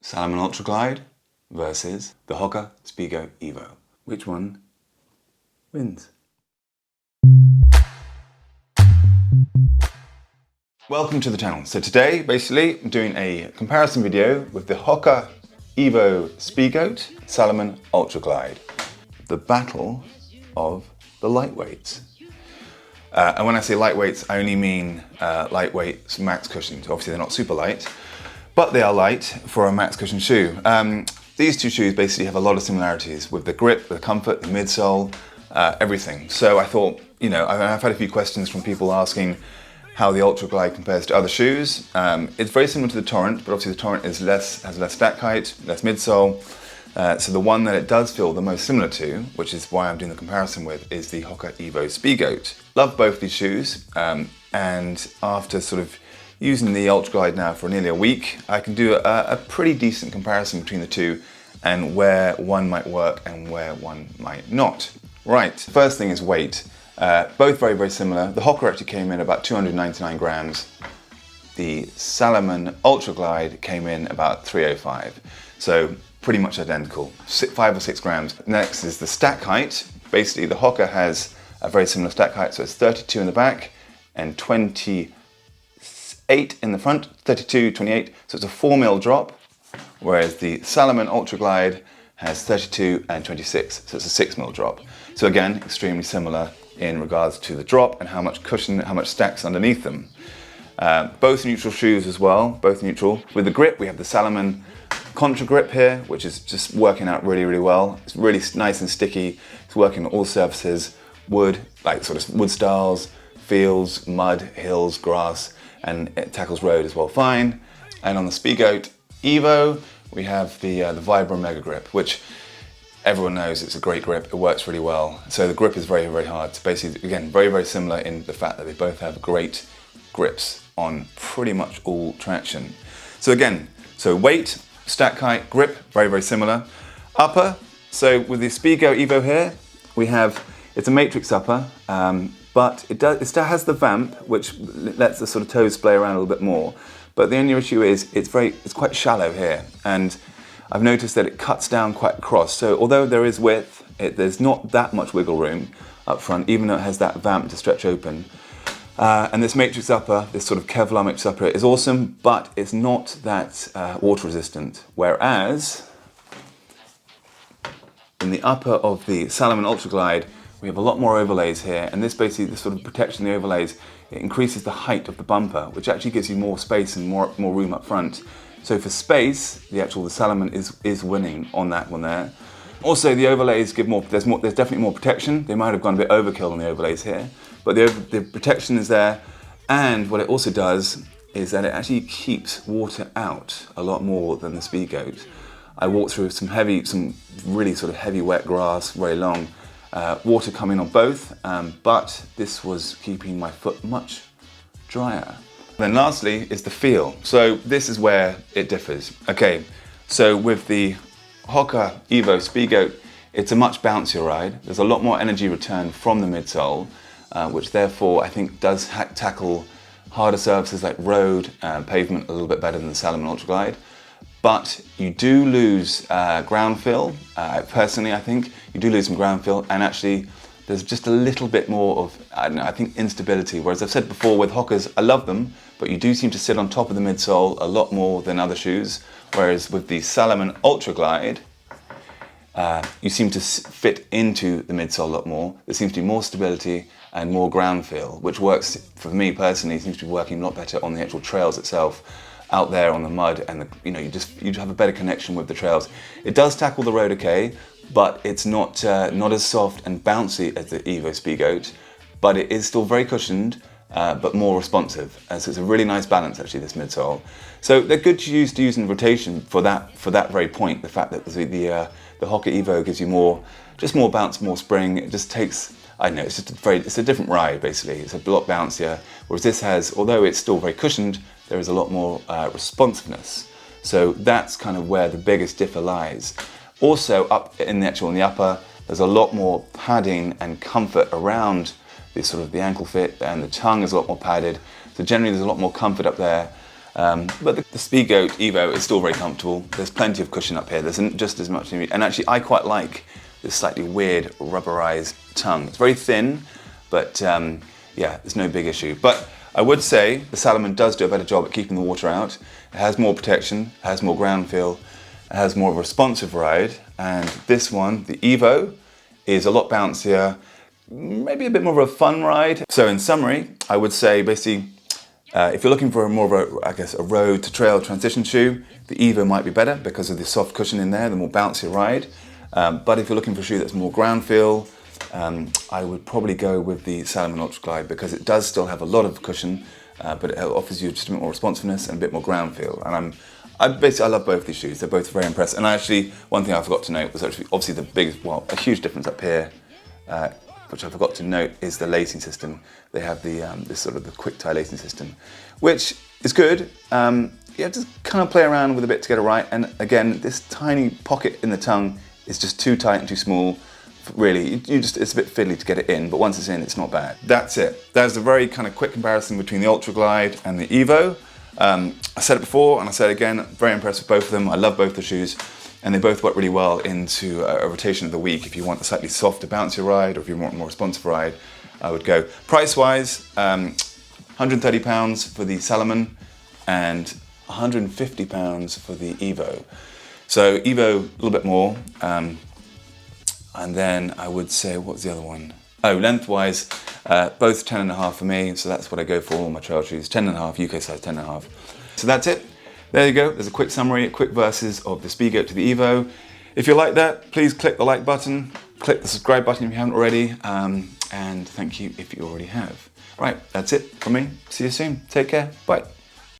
Salomon Ultra Glide versus the HOKA SPEEDGOAT EVO. Which one wins? Welcome to the channel. So today, basically, I'm doing a comparison video with the HOKA EVO SPEEDGOAT Salomon Ultra Glide. The battle of the lightweights. And when I say lightweights, I only mean lightweight max cushions. Obviously, they're not super light, but they are light for a max cushion shoe. These two shoes basically have a lot of similarities with the grip, the comfort, the midsole, everything. So I thought, you know, I've had a few questions from people asking how the Ultra Glide compares to other shoes. It's very similar to the Torrent, but obviously the Torrent is has less stack height, less midsole. So the one that it does feel the most similar to, which is why I'm doing the comparison with, is the HOKA EVO SPEEDGOAT. Love both these shoes, and after sort of using the Ultra Glide now for nearly a week, I can do a pretty decent comparison between the two and where one might work and where one might not. Right, first thing is weight. Both very, very similar. The HOKA actually came in about 299 grams. The Salomon Ultra Glide came in about 305. So pretty much identical, 5 or 6 grams. Next is the stack height. Basically, the HOKA has a very similar stack height, so it's 32 in the back and 28 in the front, 32, 28, so it's a 4mm drop, whereas the Salomon Ultra Glide has 32 and 26, so it's a 6mm drop. So again, extremely similar in regards to the drop and how much cushion, how much stacks underneath them. Both neutral shoes as well, both neutral. With the grip, we have the Salomon Contra grip here, which is just working out really, really well. It's really nice and sticky. It's working on all surfaces, wood, like sort of wood styles, fields, mud, hills, grass, and it tackles road as well fine. And on the SPEEDGOAT EVO, we have the Vibram Mega Grip, which everyone knows it's a great grip. It works really well. So the grip is very, very hard. It's basically, again, very, very similar in the fact that they both have great grips on pretty much all traction. So again, so weight, stack height, grip, very, very similar. Upper, so with the SPEEDGOAT EVO here, we have, it's a matrix upper, but it still has the vamp, which lets the sort of toes splay around a little bit more. But the only issue is it's quite shallow here, and I've noticed that it cuts down quite across. So although there is width, there's not that much wiggle room up front, even though it has that vamp to stretch open. And this matrix upper, this sort of Kevlar matrix upper is awesome, but it's not that water resistant. Whereas in the upper of the Salomon Ultra Glide, we have a lot more overlays here, and this basically, this sort of protection, the overlays, it increases the height of the bumper, which actually gives you more space and more room up front. So for space, the Salomon is winning on that one there. Also, the overlays give more, there's definitely more protection. They might have gone a bit overkill on the overlays here, but the protection is there. And what it also does is that it actually keeps water out a lot more than the SPEEDGOAT. I walked through some really sort of heavy wet grass, very long, water coming on both, but this was keeping my foot much drier. Then lastly is the feel. So this is where it differs. Okay, so with the HOKA EVO SPEEDGOAT, it's a much bouncier ride. There's a lot more energy return from the midsole, which therefore I think does tackle harder surfaces like road and pavement a little bit better than the Salomon Ultra Glide. But you do lose ground feel. Personally, I think you do lose some ground feel, and actually there's just a little bit more of, I don't know, I think instability. Whereas I've said before with HOKAs, I love them, but you do seem to sit on top of the midsole a lot more than other shoes. Whereas with the Salomon Ultra Glide, you seem to fit into the midsole a lot more. There seems to be more stability and more ground feel, which works for me personally, seems to be working a lot better on the actual trails itself, out there on the mud, and you have a better connection with the trails. It does tackle the road okay, but it's not as soft and bouncy as the EVO SPEEDGOAT, but it is still very cushioned, but more responsive. So it's a really nice balance actually, this midsole. So they're good to use in rotation for that very point. The fact that the HOKA EVO gives you just more bounce, more spring. It just takes, I don't know, it's a different ride basically. It's a lot bouncier. Whereas this has, although it's still very cushioned, there is a lot more responsiveness. So that's kind of where the biggest differ lies. Also up in the upper, there's a lot more padding and comfort around the ankle fit, and the tongue is a lot more padded. So generally there's a lot more comfort up there. But the Speedgoat Evo is still very comfortable. There's plenty of cushion up here. There isn't just as much. And actually I quite like this slightly weird rubberized tongue. It's very thin, but yeah, there's no big issue. But I would say the Salomon does do a better job at keeping the water out. It has more protection, it has more ground feel, it has more of a responsive ride. And this one, the Evo, is a lot bouncier, maybe a bit more of a fun ride. So in summary, I would say basically, if you're looking for more of a, I guess, a road to trail transition shoe, the Evo might be better because of the soft cushion in there, the more bouncy ride. But if you're looking for a shoe that's more ground feel, I would probably go with the Salomon Ultra Glide because it does still have a lot of cushion, but it offers you just a bit more responsiveness and a bit more ground feel. And I love both these shoes. They're both very impressive. And actually, one thing I forgot to note was actually obviously the biggest, well, a huge difference up here, which I forgot to note, is the lacing system. They have the this sort of the quick tie lacing system, which is good. You have to kind of play around with a bit to get it right. And again, this tiny pocket in the tongue is just too tight and too small. Really, it's a bit fiddly to get it in, but once it's in, it's not bad. That's it. There's a very kind of quick comparison between the Ultra Glide and the Evo. I said it before, and I said it again, very impressed with both of them. I love both the shoes, and they both work really well into a rotation of the week. If you want a slightly softer, bouncier ride, or if you want a more responsive ride, I would go. Price-wise, £130 for the Salomon, and £150 for the Evo. So Evo, a little bit more. And then I would say, what's the other one? Oh, lengthwise, both 10.5 for me, so that's what I go for all my trail shoes. 10.5, UK size 10.5. So that's it. There you go. There's a quick summary, quick verses of the Speedgoat to the Evo. If you like that, please click the like button, click the subscribe button if you haven't already, and thank you if you already have. Right, that's it from me. See you soon. Take care. Bye.